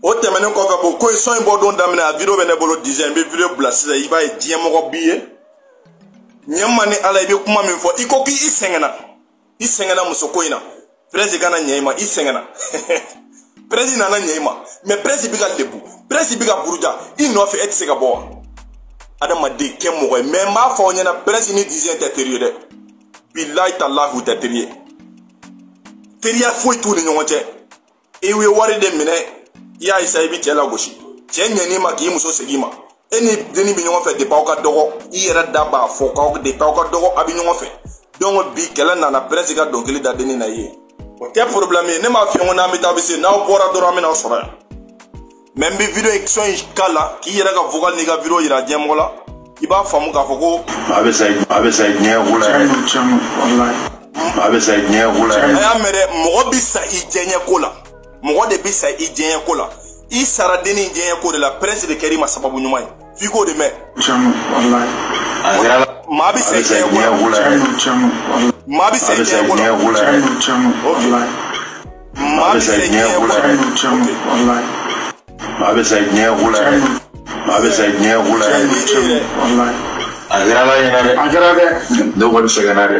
o tɛmɛnen kɔfɛ bon ko sɔn in bɔ don daminɛ a vidéo bɛ ne bolo 10 ans n bɛ vidéo bila sisan i b'a ye diɲɛ mɔgɔ b'i ye ɲɛma ni ala i bɛ kuma min fɔ i ko k'i sɛgɛnna muso ko in na Prince kana ɲɛ i ma i sɛgɛnna Prince nana ɲɛ i ma mais Prince bɛ ka lebu Prince bɛ ka buruja i nɔfɛ e tɛ se ka bɔ wa adamaden kɛ mɔgɔ ye mais n b'a fɔ aw ɲɛna Prince ni 10 ans tɛ teri ye dɛ bilahi talahi u tɛ teri ye teriya foyi t'u ni ɲɔgɔn cɛ i ye wari de minɛ i y'a isa i bɛ cɛ lagosi cɛ ɲɛn'i ma k'i muso segin ma e ni denni bɛ ɲɔgɔn fɛ depuis aw ka dɔgɔ i yɛrɛ da b'a fɔ k'aw depuis aw ka dɔgɔ a bɛ ɲɔgɔn fɛ donc bi kɛlɛ nana Prince ka dɔnkili da denni na i ye o tɛ problème ye ne m'a f'i ye n ko n'an bɛ taa bɛ se n'aw bɔra dɔrɔn an bɛ n'aw sɔrɔ yan mais n bɛ vidéo in k'a la k'i yɛrɛ ka vocal n'i ka vidéo yira diɲɛ mɔgɔ la i b'a faamu k'a fɔ ko a bɛ sa diɲɛ ko la yɛrɛ a bɛ sa diɲɛ ko la yɛrɛ a y'a mɛn dɛ mɔgɔ bɛ sa i diɲɛ ko la mɔgɔ de bɛ sa i diɲɛ ko la i sara denni diɲɛ ko de la Prince de kɛr'i ma sababu ɲuman ye f'i k'o de mɛn maa bɛ sa i diɲɛ ko la maa bɛ sa i diɲɛ ko la maa bɛ sa i diɲɛ ko la maa bɛ sa i diɲɛ ko la maa bɛ sa i diɲɛ ko la a kɛra ala ɲɛna dɛ a kɛra dɛ ne kɔni sɛgɛnna dɛ